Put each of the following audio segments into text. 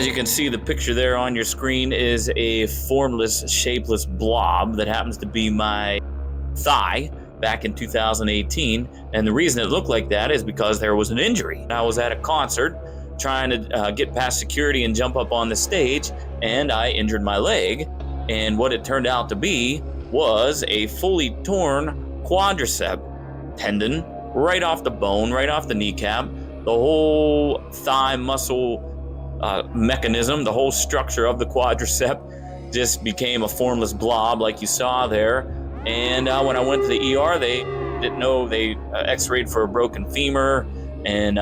As you can see, the picture there on your screen is a formless, shapeless blob that happens to be my thigh back in 2018. And the reason it looked like that is because there was an injury. I was at a concert trying to get past security and jump up on the stage, and I injured my leg. And what it turned out to be was a fully torn quadricep tendon right off the bone, right off the kneecap. The whole thigh muscle mechanism, the whole structure of the quadricep just became a formless blob like you saw there. And when I went to the ER, they didn't know. They x-rayed for a broken femur and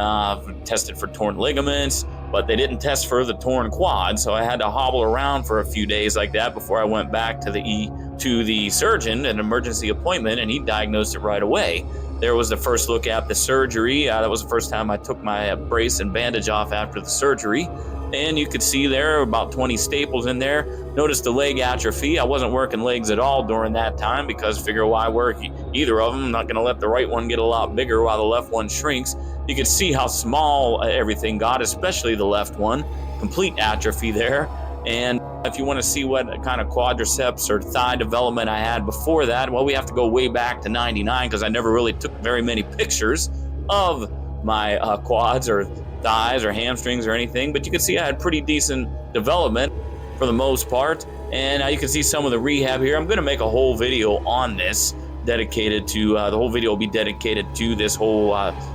tested for torn ligaments, but they didn't test for the torn quad. So I had to hobble around for a few days like that before I went back to the surgeon, an emergency appointment, and he diagnosed it right away. There was the first look at the surgery. That was the first time I took my brace and bandage off after the surgery. And you could see there about 20 staples in there. Notice the leg atrophy. I wasn't working legs at all during that time because figure why work either of them. I'm not going to let the right one get a lot bigger while the left one shrinks. You could see how small everything got, especially the left one. Complete atrophy there. And if you want to see what kind of quadriceps or thigh development I had before that, well, we have to go way back to 99 because I never really took very many pictures of my quads or thighs or hamstrings or anything. But you can see I had pretty decent development for the most part. And you can see some of the rehab here. I'm going to make a whole video on this dedicated to, the whole video will be dedicated to this whole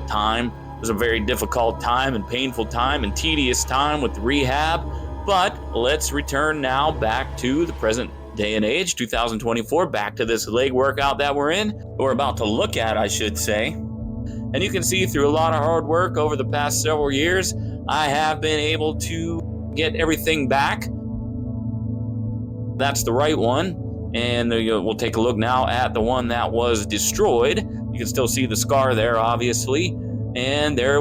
time. It was a very difficult time and painful time and tedious time with the rehab. But let's return now back to the present day and age, 2024, back to this leg workout that we're about to look at, I should say. And you can see through a lot of hard work over the past several years, I have been able to get everything back. That's the right one. And we'll take a look now at the one that was destroyed. You can still see the scar there, obviously. And there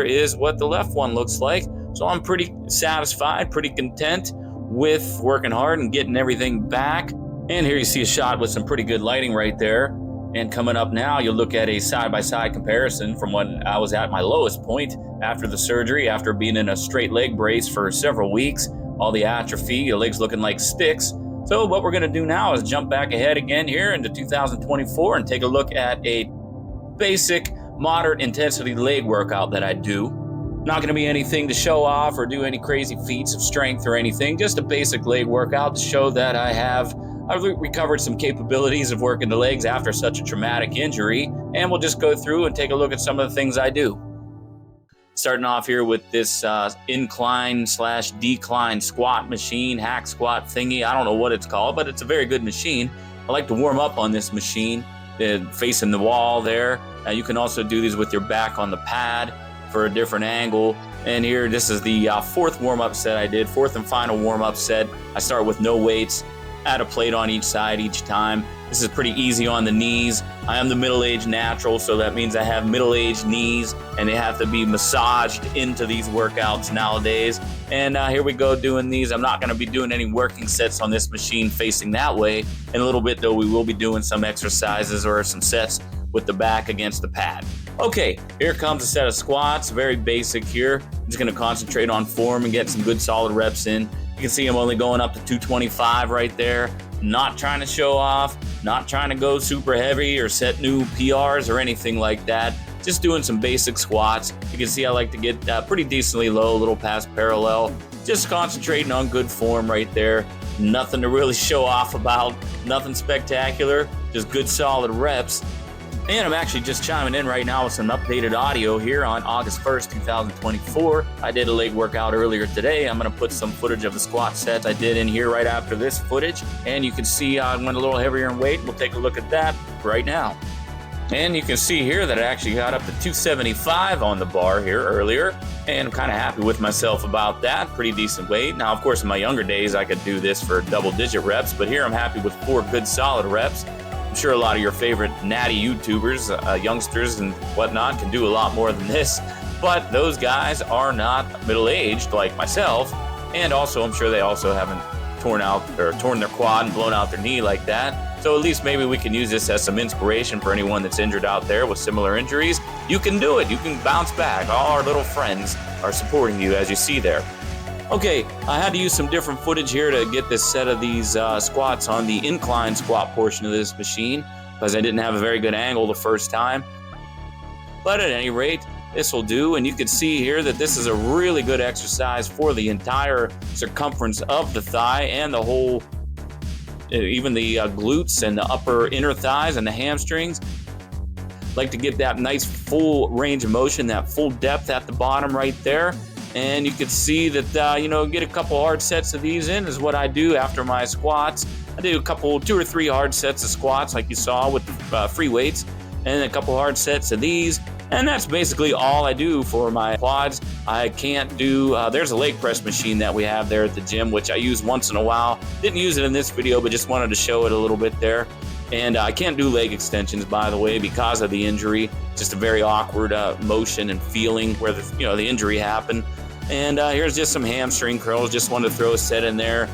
is what the left one looks like. So I'm pretty satisfied, pretty content with working hard and getting everything back. And here you see a shot with some pretty good lighting right there. And coming up now, you'll look at a side-by-side comparison from when I was at my lowest point after the surgery, after being in a straight leg brace for several weeks, all the atrophy, your legs looking like sticks. So what we're going to do now is jump back ahead again here into 2024 and take a look at a basic moderate intensity leg workout that I do. Not going to be anything to show off or do any crazy feats of strength or anything, just a basic leg workout to show that I've recovered some capabilities of working the legs after such a traumatic injury, and we'll just go through and take a look at some of the things I do. Starting off here with this incline/decline squat machine, hack squat thingy. I don't know what it's called, but it's a very good machine. I like to warm up on this machine, facing the wall there. You can also do these with your back on the pad for a different angle. And here, this is the fourth warm-up set I did, fourth and final warm-up set. I start with no weights, add a plate on each side each time. This is pretty easy on the knees. I am the middle-aged natural, so that means I have middle-aged knees, and they have to be massaged into these workouts nowadays. And here we go doing these. I'm not going to be doing any working sets on this machine facing that way. In a little bit, though, we will be doing some exercises or some sets with the back against the pad. Okay, here comes a set of squats, very basic here. I'm just going to concentrate on form and get some good solid reps in. You can see I'm only going up to 225 right there. Not trying to show off, not trying to go super heavy or set new PRs or anything like that. Just doing some basic squats. You can see I like to get pretty decently low, a little past parallel. Just concentrating on good form right there. Nothing to really show off about, nothing spectacular, just good solid reps. And I'm actually just chiming in right now with some updated audio here on August 1st, 2024. I did a leg workout earlier today. I'm going to put some footage of the squat sets I did in here right after this footage. And you can see I went a little heavier in weight. We'll take a look at that right now. And you can see here that I actually got up to 275 on the bar here earlier. And I'm kind of happy with myself about that. Pretty decent weight. Now, of course, in my younger days, I could do this for double-digit reps. But here I'm happy with 4 good solid reps. I'm sure a lot of your favorite natty YouTubers, youngsters and whatnot can do a lot more than this, but those guys are not middle-aged like myself, and also I'm sure they also haven't torn their quad and blown out their knee like that. So at least maybe we can use this as some inspiration for anyone that's injured out there with similar injuries. You can do it. You can bounce back. All our little friends are supporting you, as you see there. Okay, I had to use some different footage here to get this set of these squats on the incline squat portion of this machine because I didn't have a very good angle the first time. But at any rate, this will do, and you can see here that this is a really good exercise for the entire circumference of the thigh and the whole, even the glutes and the upper inner thighs and the hamstrings. Like to get that nice full range of motion, that full depth at the bottom right there. And you can see that, get a couple hard sets of these in is what I do after my squats. I do two or three hard sets of squats like you saw with free weights, and a couple hard sets of these. And that's basically all I do for my quads. I can't do, there's a leg press machine that we have there at the gym, which I use once in a while. Didn't use it in this video, but just wanted to show it a little bit there. And I can't do leg extensions, by the way, because of the injury. Just a very awkward motion and feeling where the injury happened. And here's just some hamstring curls. Just wanted to throw a set in there.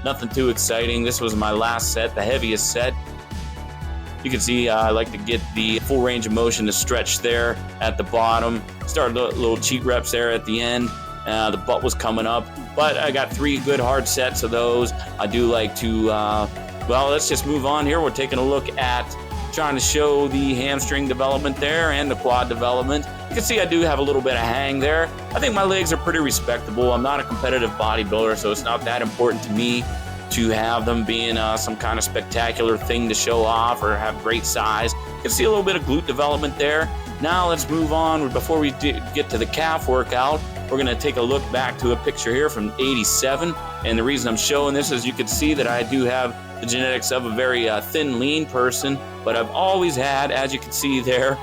Nothing too exciting. This was my last set, the heaviest set. You can see I like to get the full range of motion to stretch there at the bottom. Started little cheat reps there at the end. The butt was coming up, but I got 3 good hard sets of those. I do like to, well, let's just move on here. We're taking a look at trying to show the hamstring development there and the quad development. You can see I do have a little bit of hang there. I think my legs are pretty respectable. I'm not a competitive bodybuilder, so it's not that important to me to have them being some kind of spectacular thing to show off or have great size. You can see a little bit of glute development there. Now let's move on. Before we get to the calf workout, we're going to take a look back to a picture here from '87. And the reason I'm showing this is you can see that I do have the genetics of a very thin, lean person, but I've always had, as you can see there,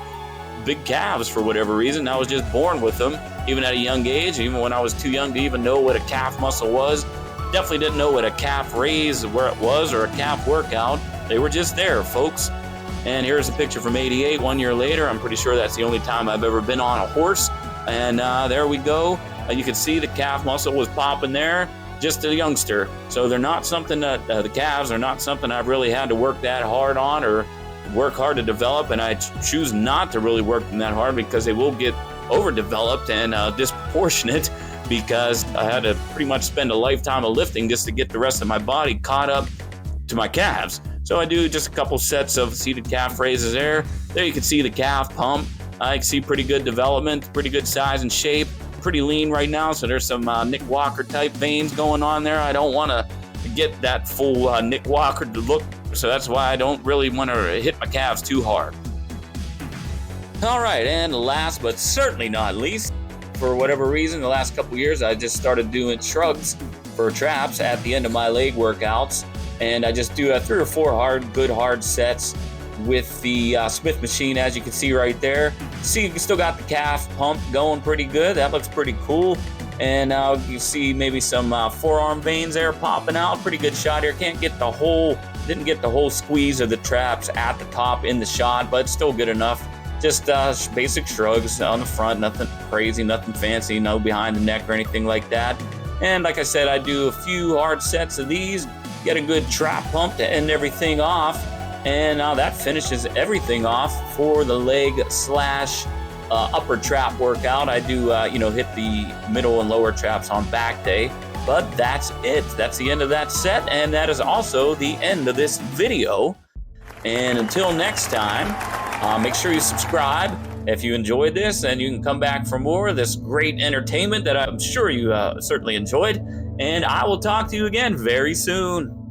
big calves for whatever reason. I was just born with them, even at a young age, even when I was too young to even know what a calf muscle was. Definitely didn't know what a calf raise, where it was, or a calf workout. They were just there, folks. And here's a picture from '88, 1 year later. I'm pretty sure that's the only time I've ever been on a horse. And there we go. You can see the calf muscle was popping there, just a youngster. So they're not something that, the calves are not something I've really had to work that hard on or work hard to develop. And I choose not to really work them that hard because they will get overdeveloped and disproportionate, because I had to pretty much spend a lifetime of lifting just to get the rest of my body caught up to my calves. So I do just a couple sets of seated calf raises there. There you can see the calf pump. I can see pretty good development, pretty good size and shape. Pretty lean right now, so there's some Nick Walker type veins going on there. I don't want to get that full Nick Walker look, so that's why I don't really want to hit my calves too hard. All right, and last but certainly not least, for whatever reason, the last couple years, I just started doing shrugs for traps at the end of my leg workouts. And I just do 3 or 4 good hard sets with the Smith machine, as you can see right there. See, you still got the calf pump going pretty good. That looks pretty cool. And you see maybe some forearm veins there popping out. Pretty good shot here. Didn't get the whole squeeze of the traps at the top in the shot, but still good enough. Just basic shrugs on the front, nothing crazy, nothing fancy, no behind the neck or anything like that. And like I said, I do a few hard sets of these, get a good trap pump to end everything off, and now that finishes everything off for the leg / upper trap workout. I do, hit the middle and lower traps on back day, but that's it. That's the end of that set, and that is also the end of this video. And until next time, make sure you subscribe if you enjoyed this, and you can come back for more of this great entertainment that I'm sure you certainly enjoyed. And I will talk to you again very soon.